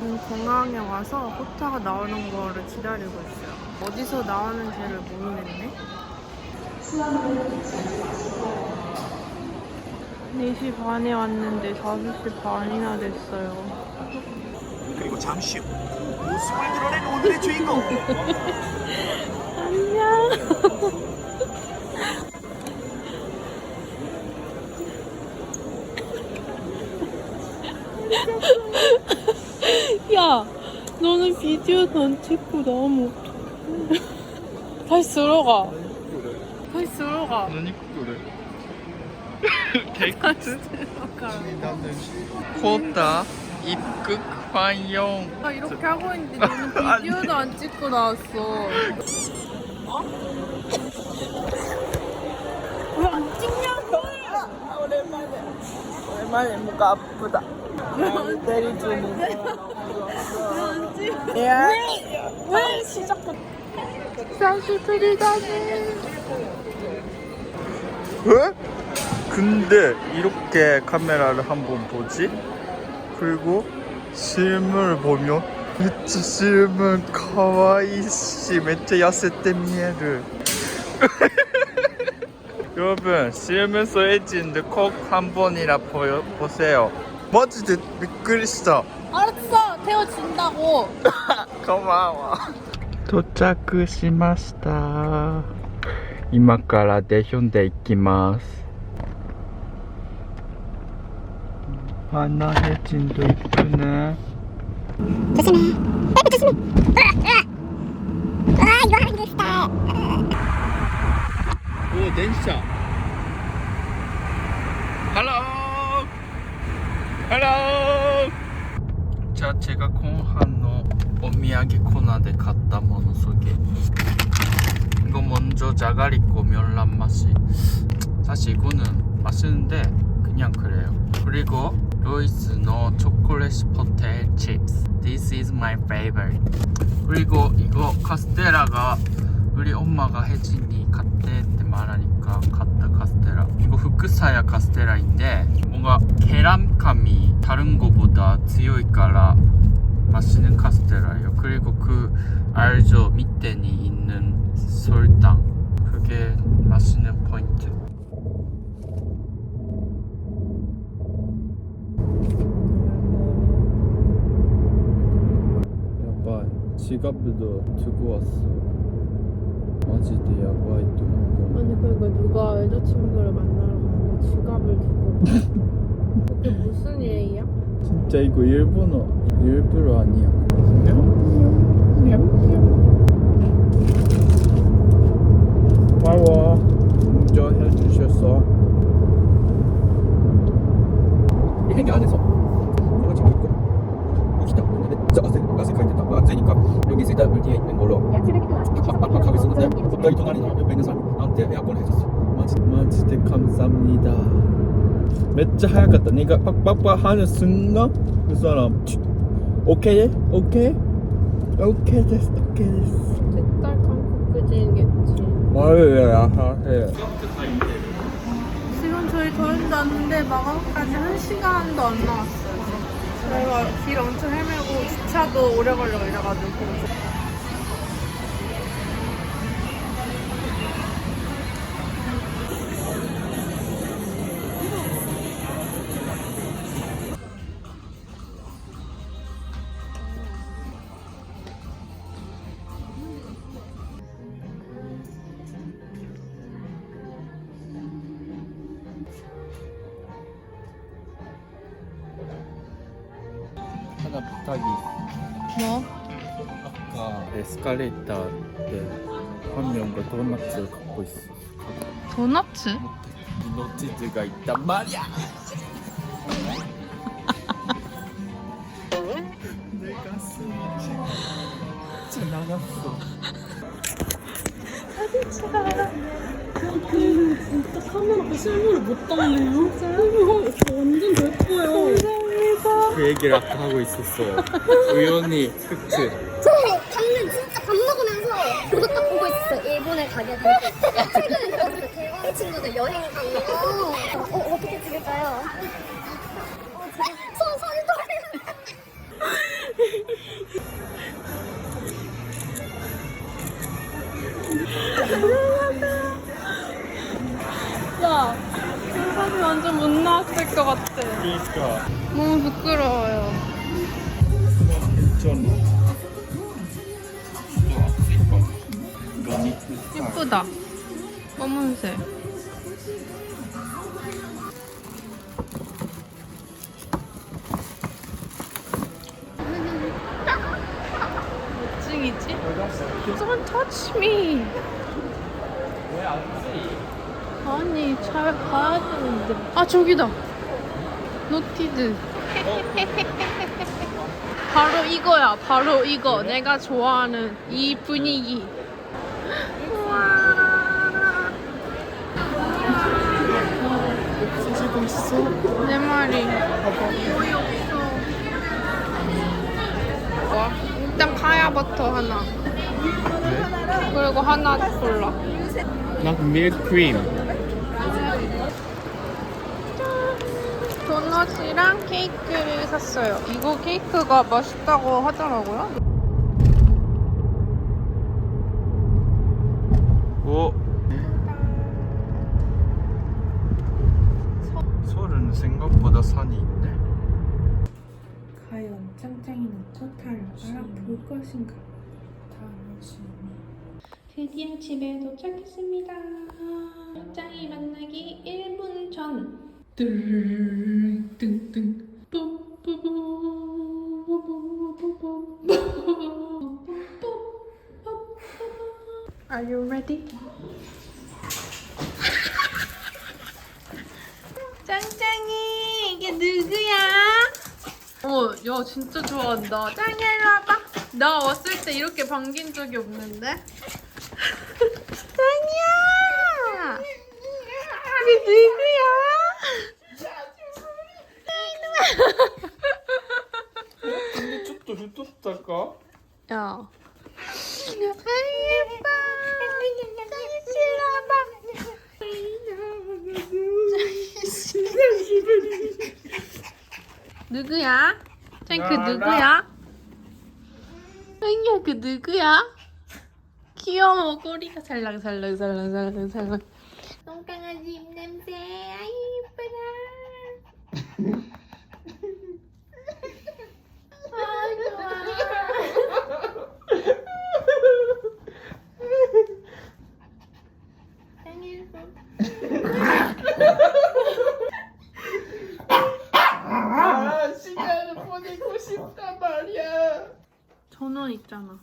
지금 공항에 와서 호타가 나오는 거를 기다리고 있어요. 어디서 나오는지를 모르겠네. 4시 반에 왔는데 5시 반이나 됐어요. 그리고 잠시 후 웃음을 드러낸 오늘의 주인공. 안녕. 야, 너는 비디오도 안 찍고 너무 다시 들어가. 다시 들어가.何これ 테이크트? 코타 입국 환영. 나 이렇게 하고 있는데 너는 비디오도 안 찍고 나왔어. 왜 안 찍냐고? 오랜만에 뭐가 아프다. 때리주니. 왜 시작부터 산수들이다니. 왜? 근데 이렇게 카메라를 한번 보지? 그리고 실물 보면めっちゃ 실물 가와이시 めっちゃ痩せて見える 여러분 실물 소해진데 꼭 한 번이라 보세요. 마지でびっくりした 알았어, 태워준다고. 고마워. 도착しました. 今からデヒョンで行きます. 하나해진도 이쁘네. 조심해. 조심해. 이거 하기 됐다. 오, 덴샤. 할로. 할로. 자, 제가 공항의 오미야기 코너에 갔다 모노 소개. 이거 먼저 자가리코 면란 맛이. 사실 이거는 맛있는데 그냥 그래요. 그리고 로이스의 초콜릿 포테이토 칩스. This is my favorite. 그리고 이거 카스테라가 우리 엄마가 혜진이 갔대 때 말하니까 갔다 카스테라. 이거 후쿠사야 카스테라인데 뭔가 계란감이 다른 거보다 強いから 맛있는 카스테라예요. 그리고 그 알죠? 밑에 있는 설탕. 그게 맛있는 포인트. 지갑도 두고 왔어. 마지대 야바이 또. 아니 그러니까 누가 여자친구를 만나러 가는데 지갑을 두고 그게 무슨 일이야? 진짜 이거 일본어 아니야. 고마워. 운전해 주셔서. 이 행위 안에서 내가 지금 있고 기타 근데 진짜 아세카이됐다. 앉으니까 여기 있을 때 뒤에 있는 걸로 압박하고 있었는데 갑자기 동안이나 옆에 있는 사람이 나한테 에어컨을 해줬어. 마지대 감사합니다. めっちゃ早かった。네가 빡빡빡 하는 순간 그 사람 오케이? 오케이? 오케이 됐어. 오케이 됐어. 색깔 한국까지겠지. 아유야 해. 지금 저희 저희도 왔는데 마감까지 1시간도 안 나왔어요. 저희가 길 엄청 헤매고 주차도 오래 걸리고 이래가지고. 하나 부탁이. 뭐? 아까 에스컬레이터 때 한 명가 도넛을 갖고 있어. 도넛츠? 디노치즈가 있단 말이야. 내 가슴이 진짜 나갔어. 사진 찍어라. 진짜 카메라가 실물을 못 담네요. 실물 완전 예뻐요. 감사합니다. 그 얘기를 아까 하고 있었어요. 우연히 흑트. 저희 방금 진짜 밥 먹으면서 그거 딱 보고 있었어요. 일본에 가게 될 때. 최근에 들었어요. 대화 친구들 여행 간 거. 어떻게 찍을까요? 손이 떨리는. 봐. 사진 완전 못 나왔을 것 같아. 그러니까. 너무 부끄러워요. 괜찮아. 예쁘다. 검은색. 몇 층이지? Don't touch me. 아니 잘 가야 되는데. 아 저기다. 노티드. 바로 이거야. 바로 이거. 내가 좋아하는 이 분위기. 쓰시고 있어? 내 말이. 일단 카야버터 하나. 그리고 하나 골라. 난 밀크림. 도넛이랑 케이크를 샀어요. 이거 케이크가 맛있다고 하더라고요. 오. 서울은 생각보다 산이 있네. 과연 짱짱이는 토탈을 알아볼 것인가? 드디어 집에 도착했습니다. 짱이 만나기 1분 전. 뜬뜬 Are you ready? 짱짱이 이게 누구야? 야 진짜 좋아한다. 짱이 일로 와봐. 나 왔을 때 이렇게 반긴 적이 없는데. 짱이야. 이게 누구야? 근데 좀더 흩었달까? 야. 아이 예뻐. 짱이 실러봐. 누구야? 짱 그 누구야? 짱이야 그 누구야? 귀여워. 꼬리가 살랑살랑. 똥강아지 입냄새. 아이 예쁘다. 아 좋아. 아, 시간을 보내고 싶단 말이야. 전원 있잖아.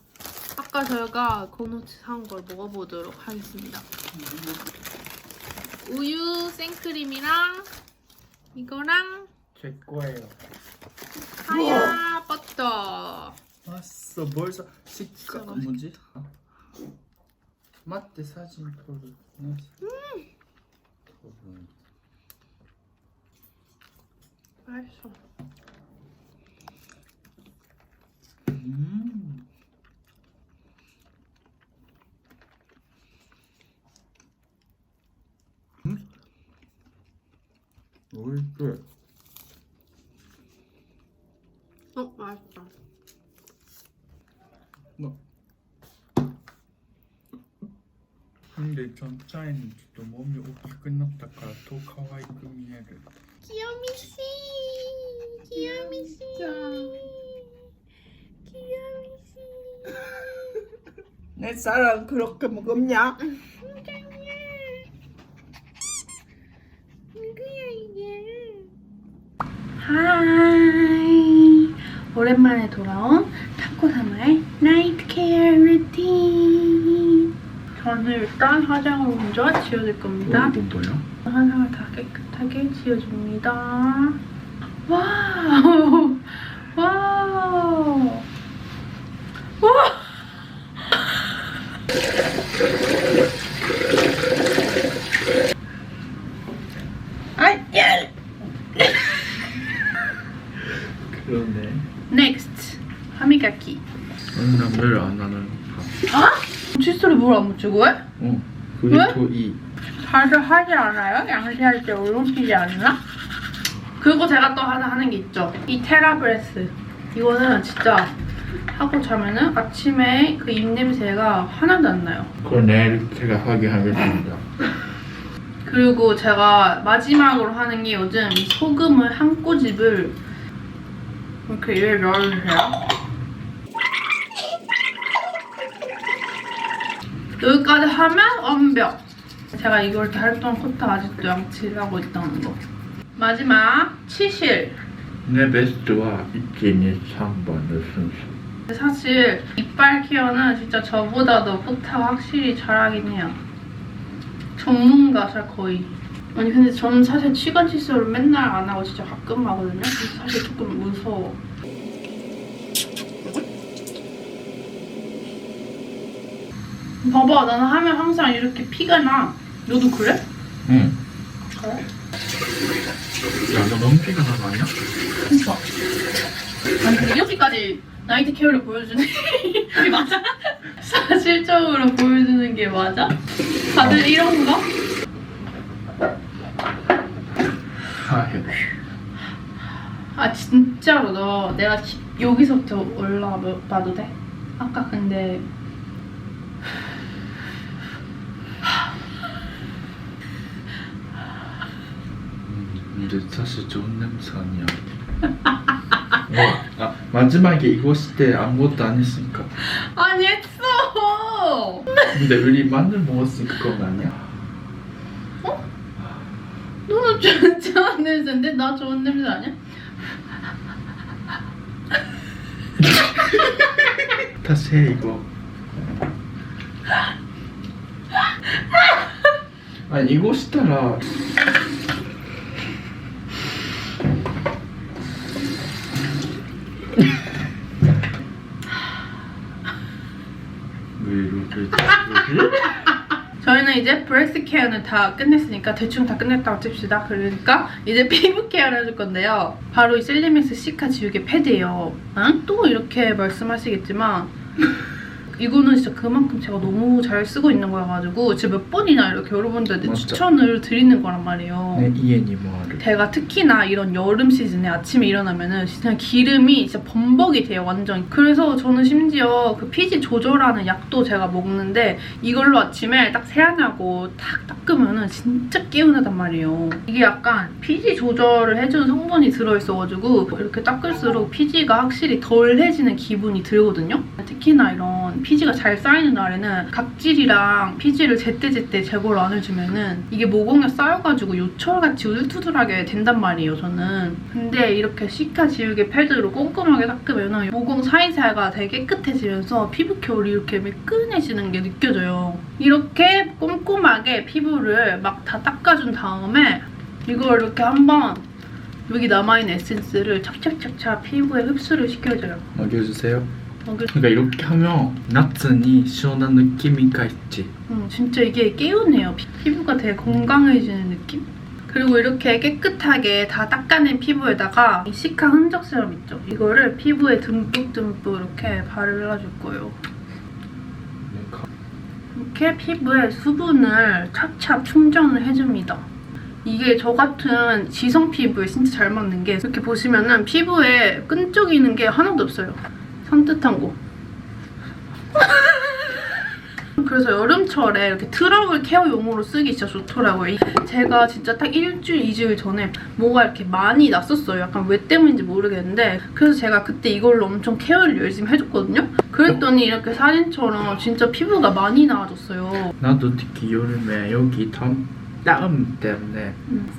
아까 저희가 고노츠 산 걸 먹어보도록 하겠습니다. 우유 생크림이랑 이거랑 제 거예요. 하야 버터. 왔어. 벌써 식감 맛있겠다. 뭐지? 맞대 사진撮る. 맛있어. 맛있어. 맛있다. 근데 전차에는 또 몸이 오기 끝났다から더可愛く見える. 귀요미씨. 귀요미씨. 귀요미씨. 내 사랑 그렇게 먹었냐? 누구야 이게? 하이. 오랜만에 돌아온 타코사마의 나이트 케어 루틴. 저는 일단 화장을 먼저 지워줄 겁니다. 뭐야? 화장을 다 깨끗하게 지워줍니다. 와우! 와우! 와! 그러네. Next! 하미가키. 난 매일 안 하는 거. 아? 칫솔에 물 안 묻히고 해? 그게 왜? 더 이. 다들 하지 않아요? 양치할 때 울렁튀지 않나? 그리고 제가 또 하나 하는 게 있죠. 이 테라브레스. 이거는 진짜 하고 자면은 아침에 그 입냄새가 하나도 안 나요. 그걸 내일 제가 하게 하겠습니다. 그리고 제가 마지막으로 하는 게 요즘 이 소금을 한 꼬집을 이렇게 위에 넣어주세요. 여기까지 하면 완벽! 제가 이걸 이렇게 할 동안 코타 아직도 양치를 하고 있다는 거. 마지막 치실. 내 베스트와 1, 2, 3번의 순서. 사실 이빨 케어는 진짜 저보다도 코타가 확실히 잘하긴 해요. 전문가셔 거의. 아니 근데 저는 사실 치관 칫솔을 맨날 안 하고 진짜 가끔 하거든요. 그래서 사실 조금 무서워. 봐봐, 나는 하면 항상 이렇게 피가 나. 너도 그래? 응. 그래? 야, 너 너무 피가 나는 거 아니야? 그니까. 아니 근데 이렇게까지 나이트 케어를 보여주는 게 맞아? 사실적으로 보여주는 게 맞아? 다들 이런가? 아 진짜로 너 내가 여기서부터 올라봐도 돼? 아까 근데 근데 사실 좋은 냄새 아니야. 아, 마지막에 이거 쓸 때 아무것도 안 했으니까. 아니 했어! 근데 우리 마늘 먹었으니까 그건 아니야. 너는 좋은 냄새인데 나 좋은 냄새 아니야? 다시 해 이거. 아니 이거したら 왜 이렇게 저희는 이제 브레스 케어는 다 끝냈으니까 대충 다 끝냈다고 칩시다. 그러니까 이제 피부 케어를 해줄 건데요. 바로 이 셀리맥스 시카 지우개 패드예요. 응? 또 이렇게 말씀하시겠지만 이거는 진짜 그만큼 제가 너무 잘 쓰고 있는 거여가지고 진짜 몇 번이나 이렇게 여러분들한테 맞다. 추천을 드리는 거란 말이에요. 내 이해니 뭐하를. 제가 특히나 이런 여름 시즌에 아침에 일어나면은 진짜 기름이 진짜 범벅이 돼요, 완전. 그래서 저는 심지어 그 피지 조절하는 약도 제가 먹는데 이걸로 아침에 딱 세안하고 탁 닦으면은 진짜 개운하단 말이에요. 이게 약간 피지 조절을 해주는 성분이 들어있어가지고 이렇게 닦을수록 피지가 확실히 덜해지는 기분이 들거든요. 특히나 이런 피지가 잘 쌓이는 날에는 각질이랑 피지를 제때제때 제거를 안 해주면은 이게 모공에 쌓여가지고 요철같이 울투들하게 된단 말이에요, 저는. 근데 이렇게 시카 지우개 패드로 꼼꼼하게 닦으면은 모공 사이사이가 되게 깨끗해지면서 피부 결이 이렇게 매끈해지는 게 느껴져요. 이렇게 꼼꼼하게 피부를 막 다 닦아준 다음에 이걸 이렇게 한번 여기 남아있는 에센스를 착착착착 피부에 흡수를 시켜줘요. 먹여주세요. 그러니까 이렇게 하면 나츠니 시원한 느낌이가 있지. 진짜 이게 개운해요. 피부가 되게 건강해지는 느낌? 그리고 이렇게 깨끗하게 다 닦아낸 피부에다가 이 시카 흔적 세럼 있죠? 이거를 피부에 듬뿍듬뿍 이렇게 발라줄 거예요. 이렇게 피부에 수분을 차차 충전을 해줍니다. 이게 저 같은 지성 피부에 진짜 잘 맞는 게 이렇게 보시면은 피부에 끈적이는 게 하나도 없어요. 산뜻한 거. 그래서 여름철에 이렇게 트러블 케어용으로 쓰기 진짜 좋더라고요. 제가 진짜 딱 일주일, 2주일 전에 뭐가 이렇게 많이 났었어요. 약간 왜 때문인지 모르겠는데 그래서 제가 그때 이걸로 엄청 케어를 열심히 해줬거든요. 그랬더니 이렇게 사진처럼 진짜 피부가 많이 나아졌어요. 나도 특히 여름에 여기 땀 때문에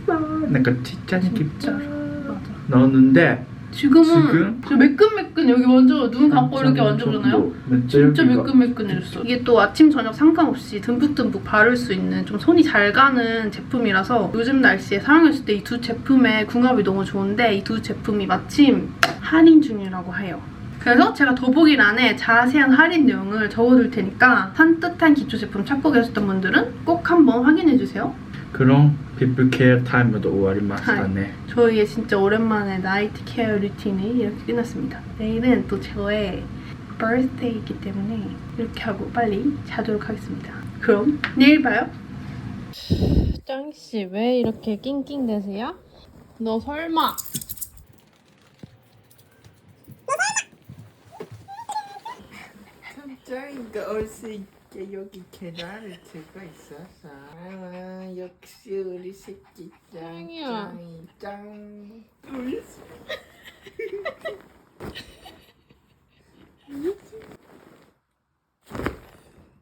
약간 뒷잔이 진짜 맞아. 나오는데 지금은 저 매끈매끈 여기 완전 눈 감고 이렇게 만져보잖아요? 진짜 매끈매끈해졌어. 이게 또 아침 저녁 상관없이 듬뿍듬뿍 바를 수 있는 좀 손이 잘 가는 제품이라서 요즘 날씨에 사용했을 때 이 두 제품의 궁합이 너무 좋은데 이 두 제품이 마침 할인 중이라고 해요. 그래서 제가 더보기란에 자세한 할인 내용을 적어둘 테니까 산뜻한 기초 제품 찾고 계셨던 분들은 꼭 한번 확인해주세요. 그럼 피부 케어 타임도 終わりましたね. 저희의 진짜 오랜만에 나이트 케어 루틴이 이렇게 끝났습니다. 내일은 또 저의 birthday이기 때문에 이렇게 하고 빨리 자도록 하겠습니다. 그럼 내일 봐요. 짱씨 왜 이렇게 낑낑대세요? 너 설마 짱이가 올 수 있다. 여기 계란을 들고 있어서 아, 역시 우리 새끼 짱이야. 짱 우리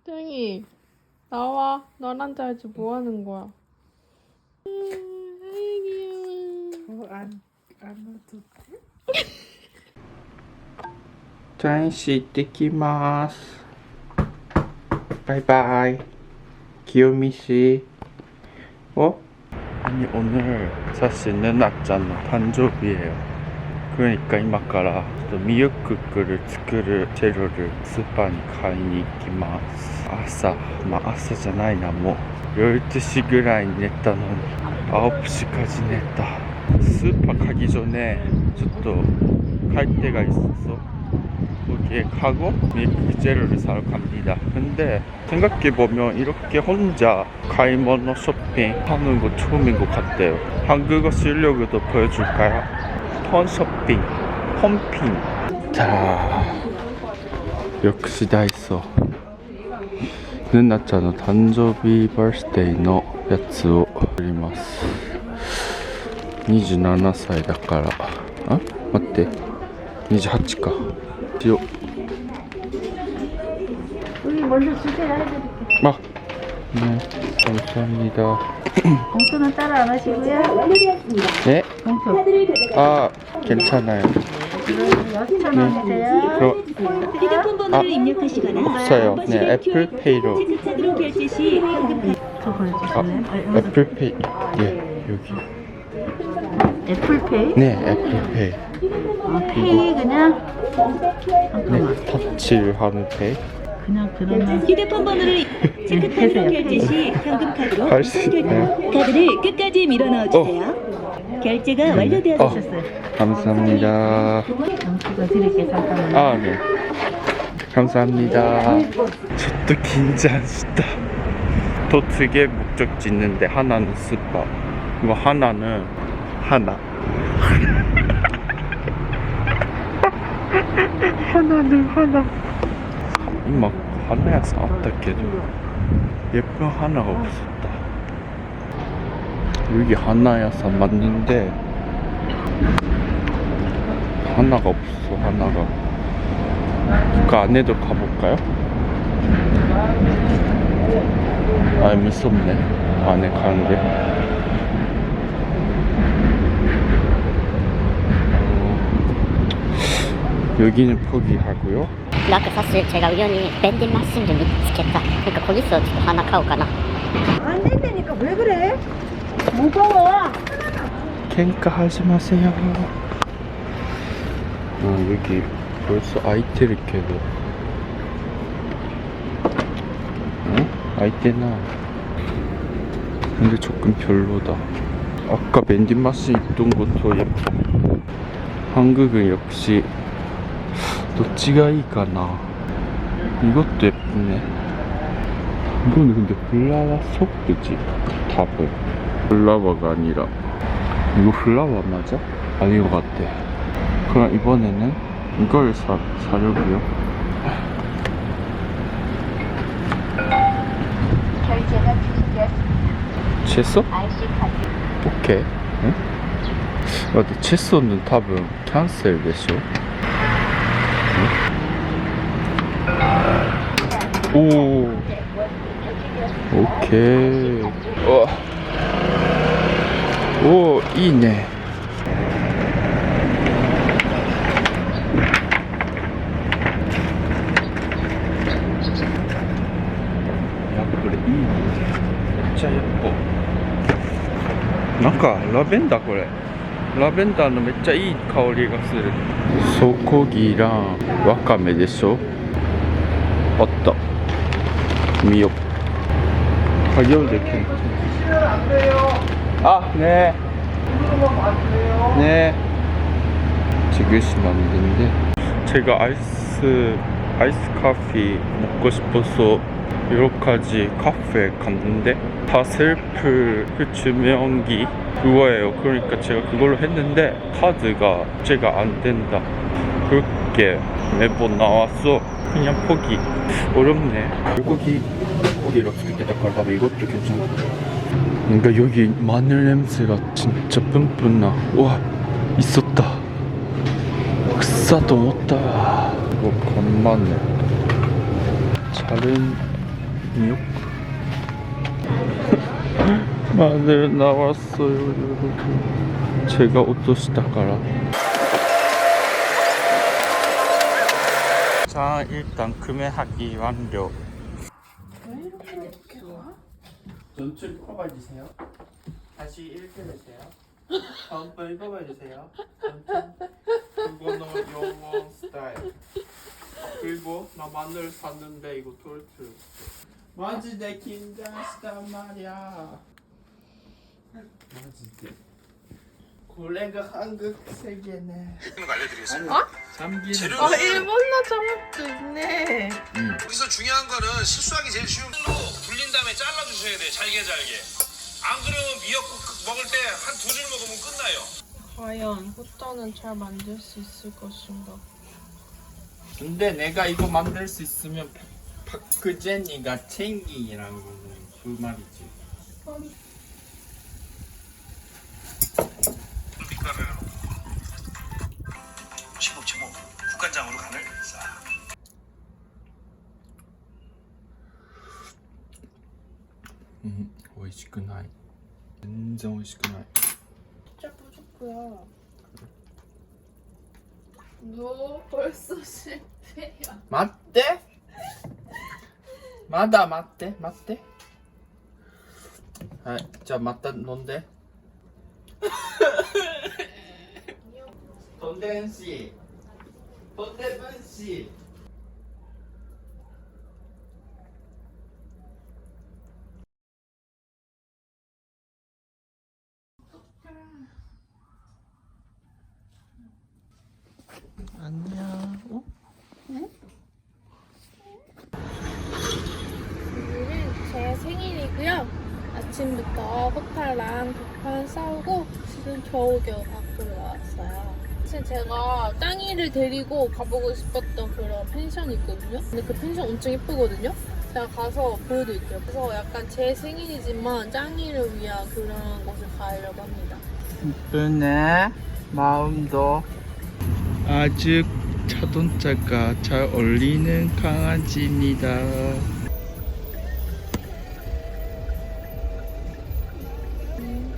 땡이 나와. 너랑 자야지 뭐 하는 거야? 귀여워. 안 와도 돼? ちゃんし行ってきます。バイバイ。귀요미 씨. 아니 오늘 사실 누나짱의誕生日예요. 그러니까 이마까라 미역국을 作る 재료를 스파에 買いに行きます.朝じゃないな、もう 12시 ぐらいに寝たのに 9시까지 냈다. 스파 가기 전에 ちょっと 갈 데가 있어서 거기에 가고 밀크 재료를 사러 갑니다. 근데 생각해보면 이렇게 혼자 가이모노 쇼핑하는 거 처음인 것 같아요. 한국어 실력도 보여줄까요? 폰 쇼핑, 홈핑. 자, 역시 다 있어. 누나짱의 誕生日 버스데이 のやつを作ります。27歳だから、待って、28か。우리 먼저 주세요. 해드릴게요. 네, 감사합니다. 봉투는 따로 안 하시고요. 네? 봉투. 괜찮아요. 6,000원이세요. 그럼 휴대폰 번호를 입력하시거나 없어요. 네, 애플페이로. 체크카드로 결제 시 현금 저 보여주실래요? 애플페이. 예, 여기. 애플페이? 네, 애플페이. 페이 그냥? 네, 터치를 하는 페이. 그냥 그러면 휴대폰 번호를 체크카드로 결제 시 현금 카드로 할 수 있나요? 카드를 끝까지 밀어 넣어 주세요. 결제가 완료되었습니다. 감사합니다. 영수증 드릴게요. 잠깐만요. 네. 감사합니다. 저도 긴장했다. 또 두 개 목적지 있는데 하나는 스파, 이거 하나는 하나. 하나는 하나. 이막 하나야 사왔다 걔도 예쁜 하나가 없었다. 여기 하나야사 맞는데 하나가 없어. 하나가 그 안에도 가볼까요? 무섭네 안에 가는 게. 여기는 포기하고요. 아까 사실 제가 우연히 밴딩 마신을見つけた. 그러니까 거기서 하나 가올까나. 안 된다니까 왜 그래? 무거워. 캔까 하지 마세요. 여기 벌써 아이테를 켜도. 아이테나. 근데 조금 별로다. 아까 밴딩 마신 있던 것도 예뻐. 한국은 역시 도치가 이까나. 이것도 예쁘네. 이거는 근데 플라워 속이지 답은. 플라워가 아니라 이거 플라워 맞아? 아닌 것 같아. 그럼 이번에는 이걸 사려고요. 결제가 준비되었습니다. 채소? IC 카드. 오케이. 응? 근데 채소는 답은 캔슬 되죠. 오. 오케이. 오, 이네. 야, 그래, 이 진짜 예뻐. なんかラベンダーこれラベンダーのめっちゃいい香りがするソコギランワカメでしょあった見よ가격도 괜찮아 네 네 지그시 만든데 제가 아이스 커피 먹고 싶어서 여러 가지 카페 갔는데 다 셀프 주명기 그거예요. 그러니까 제가 그걸로 했는데 카드가 제가 안 된다 그렇게 매번 나왔어. 그냥 포기. 어렵네. 고기로 끓였다 봐봐. 이것도 괜찮아. 그러니까 여기 마늘 냄새가 진짜 뿜뿜 나. 와, 있었다. 흑사도 없다. 이거 건마늘. 자른 미역. 마늘 나왔어요, 여러분. 제가 어떠시다까라. 자, 일단 구매하기 완료. 왜 이렇게 어떻게 와? 전출 뽑아주세요. 다시 읽어주세요. 다음 번 읽어봐주세요. 그거는 영원 스타일. 그리고 나 마늘 샀는데 이거 톨트. 마지 내 긴장했단 말이야. 마지 내. 고래가 한국 세계네. 알려드리겠습니다. 잠기는. 재료는 일본어 자막도 있네. 여기서 중요한 거는 실수하기 제일 쉬운 걸로 불린 다음에 잘라주셔야 돼. 잘게. 안 그러면 미역국 먹을 때 한 두 줄 먹으면 끝나요. 과연 호떡은 잘 만들 수 있을 것인가? 근데 내가 이거 만들 수 있으면 박그제니가 챙기라는 거는 그 말이지. 밀가루를 넣고 15.5 국간장으로 간을 싹. 오이시쿠나이. 완전 오이시쿠나이. 진짜 부족해야. 너 벌써 실패야. 맞대? 맞대? 아, 자, 맞다, 뭔데? 돈대은씨. 돈대은씨. 안녕. 어? 오늘은 제 생일이고요. 아침부터 호타랑 덕판 싸우고 지금 겨우겨우 밖으로 나왔어요. 사실 제가 땅이를 데리고 가보고 싶었던 그런 펜션이 있거든요. 근데 그 펜션 엄청 예쁘거든요. 제가 가서 보여드릴게요. 그래서 약간 제 생일이지만 짱이를 위한 그런 곳을 가려고 합니다. 이쁘네. 마음도 아주 자동차가 잘 어울리는 강아지입니다.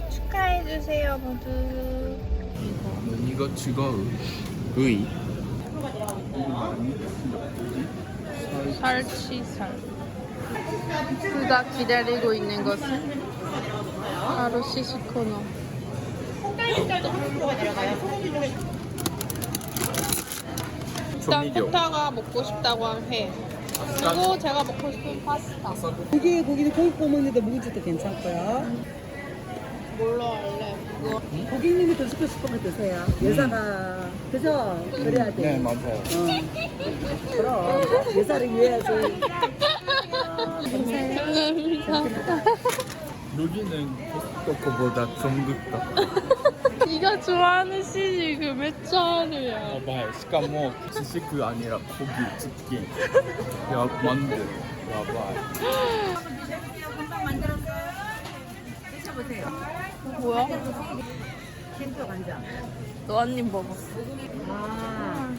축하해주세요 모두. 이거 즐거워. 으이. 살치살. 그가 기다리고 있는 것은 바로 시시코너. 일단 조미료. 코타가 먹고 싶다고 한 회. 그리고 제가 먹고 싶은 파스타. 고기는 고기 구워 먹는데 묵은지도 괜찮고요. 뭘로 할래? 그거. 고객님이 드시고 싶은 거 드세요. 여자가 그죠? 그래야 돼. 네, 맞아요. 그럼 여자를 위해야지. 여기는 코스트코보다 좀 높다. 네가 좋아하는 시식 그 몇 잔이야? 봐봐요. しかも 지식이 아니라 고기, 치킨, 야, 만두. 봐봐요. 뭐야? 햄도 간장. 너 한 입 먹었어. 아,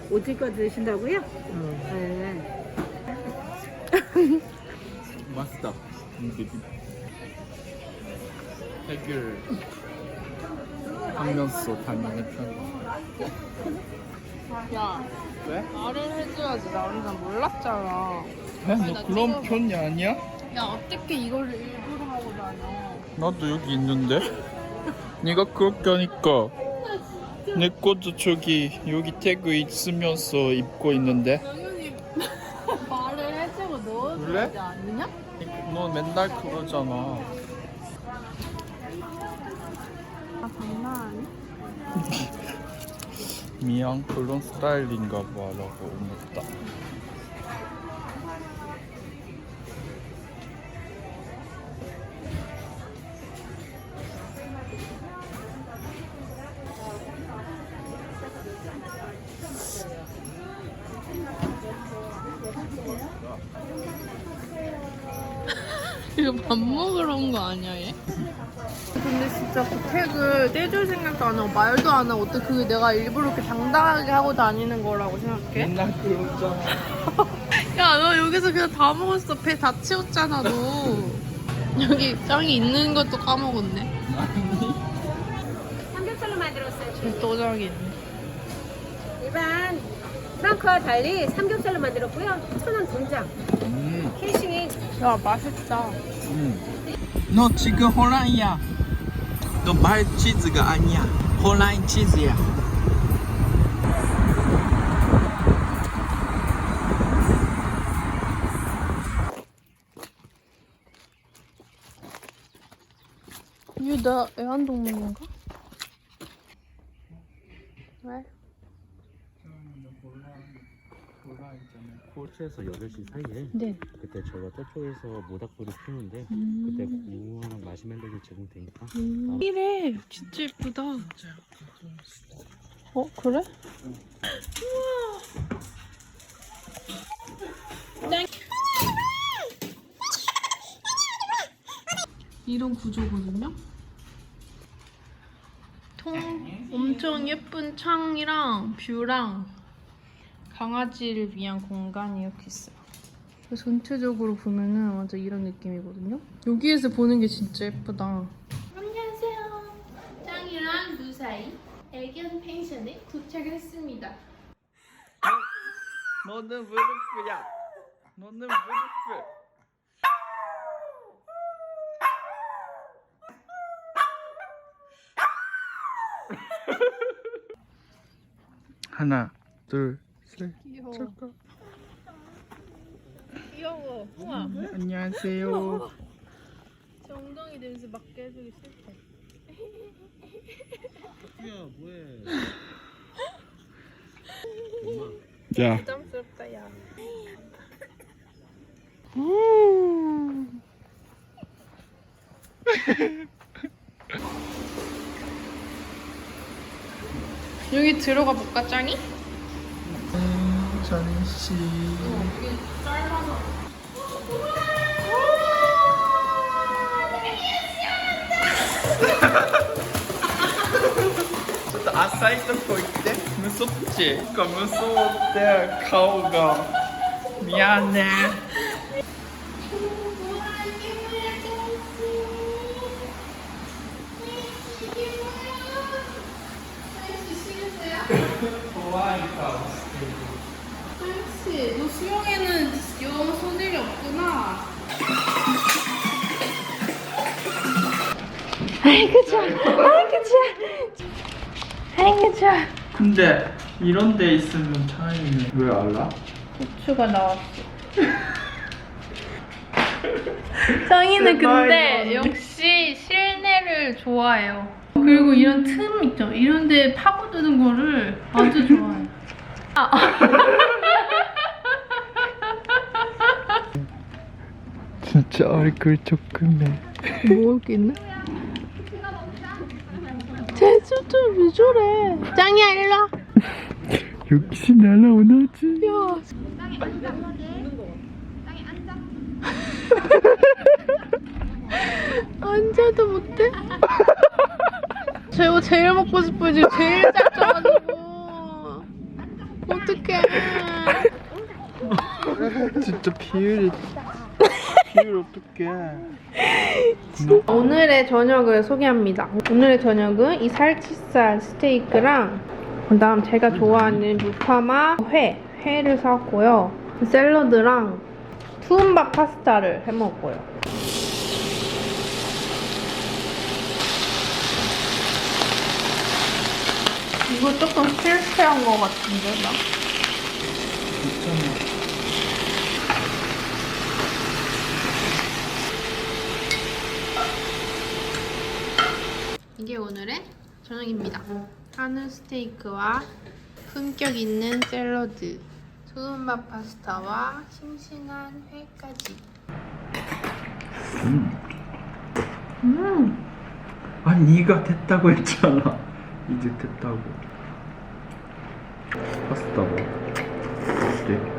오징어 드신다고요? 네. 맛있다. 해결 하면서 다니는 편. 야, 왜? 말을 해줘야지. 나 우리는 몰랐잖아. 너 나 그런 찍어봐. 편이 아니야? 야, 어떻게 이걸 일부러 하고 다녀? 나도 여기 있는데. 네가 그렇게 하니까 내 것도 저기 여기 태그 있으면서 입고 있는데. 당연히 말을 해주고 넣어줘야지 그래? 아니냐? 너 맨날 그러잖아. 아, 장난 아니야? 미안, 그런 스타일인가 봐라고思った. 이거 밥 먹으러 온 거 아니야 얘? 근데 진짜 고택을 떼줄 생각도 안 하고 말도 안 하고 어떻게 그게 내가 일부러 이렇게 당당하게 하고 다니는 거라고 생각해? 맨날 그러잖아. 야 너 여기서 그냥 다 먹었어. 배 다 채웠잖아 너. 여기 짱이 있는 것도 까먹었네. 삼겹살로 만들었어요. 또 짱이 있네. 일반 프랑크와 달리 삼겹살로 만들었고요. 천원 동장. 캐싱이 야 맛있다. 너 지금 호랑이야. 너 말 치즈가 아니야. 호랑이 치즈야. 이거 나 애완동물인가? 왜? 홀수에서 8시 사이에 네. 그때 저희가 저쪽에서 모닥불을 피우는데 그때 구워랑 마시멜로를 제공되니까 이래 진짜 예쁘다. 어 그래? 우와. 땡. 이런 구조거든요. 엄청 예쁜 창이랑 뷰랑 강아지를 위한 공간이 이렇게 있어요. 전체적으로 보면은 완전 이런 느낌이거든요. 여기에서 보는 게 진짜 예쁘다. 안녕하세요. 짱이랑 무사히 애견 펜션에 도착을 했습니다. 너는 무릎이야. 너는 무릎. 하나, 둘, 셋. 귀여워. 귀여워. 우와. 안녕하세요. 제 엉덩이 냄새 맡게 해주기 싫대. 야 뭐해 자. 부담스럽다 야. 여기 들어가 볼까 짱이? 전희 씨. 여기 짧아서.ちょっと浅いとこ行って無そっち無そうって顔が見やね怖い顔してる 혹시 너 수영에는 영 소질이 없구나. 아이고 좋아. 아이고 좋아. 아이고 좋아. 근데 이런 데 있으면 차이는 왜 알아? 고추가 나왔어. 짱이는 근데 역시 실내를 좋아해요. 그리고 이런 틈 있죠? 이런 데 파고드는 거를 아주 좋아해요. 진짜 얼굴 조금해. 먹을 게 있나? 제주 좀왜 저래? 짱이야 일로 와. 역시 날아오나지. 야. 앉아도 못해? 제가 제일 먹고 싶어요. 지금 제일 작아가지고. 어떡해. 진짜 비율 어떡해. 오늘의 저녁을 소개합니다. 오늘의 저녁은 이 살치살 스테이크랑 그다음 제가 좋아하는 루파마 회를 사왔고요. 샐러드랑 투움밥 파스타를 해 먹었고요. 이거 조금 실패한 것 같은데 나. 이게 오늘의 저녁입니다. 한우 스테이크와 품격 있는 샐러드, 소금밥 파스타와 싱싱한 회까지. 아 네가 됐다고 했잖아. 이제 됐다고. 파스타 뭐? 어때?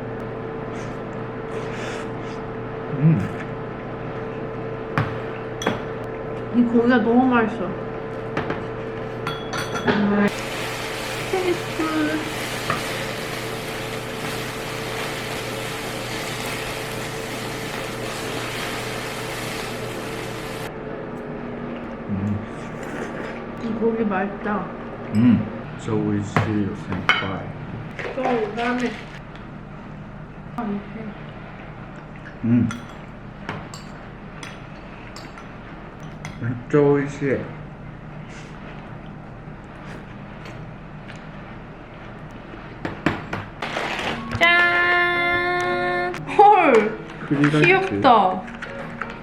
이 고기가 너무 맛있어. 테이스트. 이 고기 맛있다. 超美味しいよ先輩 또 그다음에 음. めっちゃ美味しい 짠! 헐! 귀엽다.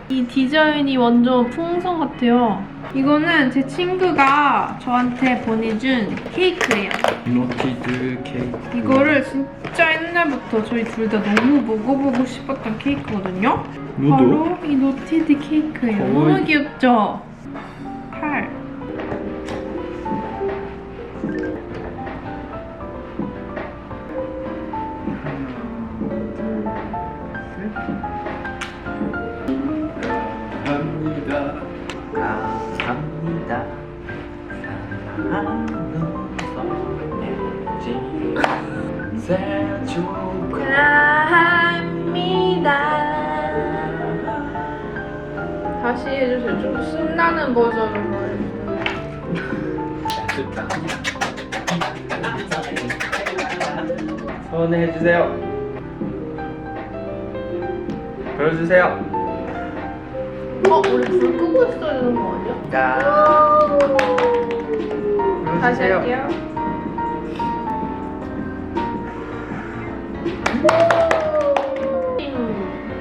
이 디자인이 완전 풍선 같아요. 이거는 제 친구가 저한테 보내준 케이크예요. 노티드 케이크 이거를 진짜 옛날부터 저희 둘 다 너무 먹어보고 싶었던 케이크거든요. 바로 이 노티드 케이크예요. 너무 귀엽죠? 팔. 감사합니다 감사합니다 사랑하는 손예진 생일 축하합니다. 다시 해주세요. 좀 신나는 버전으로 해주세요. 손 해주세요 보여주세요 우리 불 끄고 있어야 되는 거 아니야? 자 다시 보여주세요 할게요.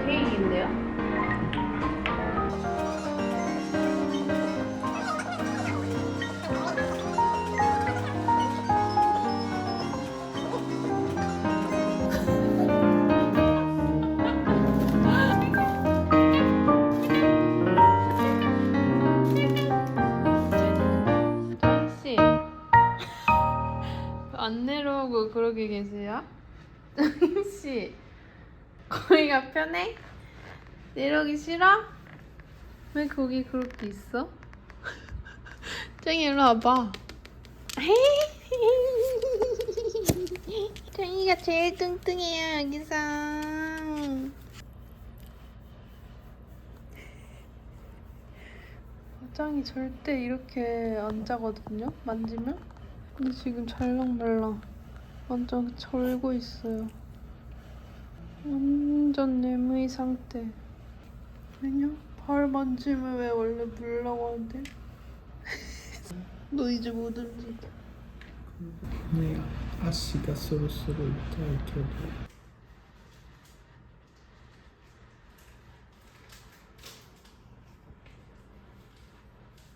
케이크인데요? 씨, 안 내려오고 그러게 계세요? 씨, 거기가 편해? 내려오기 싫어? 왜 거기 그렇게 있어? 짱이 일로 와봐. 짱이가 제일 뚱뚱해요 여기서. 짱이 절대 이렇게 안 자거든요 만지면. 근데 지금 잘랑말랑 완전 절고 있어요. 완전 내무의 상태. 왜냐? 발 만지면 왜 원래 물라고 하는데? 너 이제 못 움직여. 네, 아씨가 서로 있다 이렇게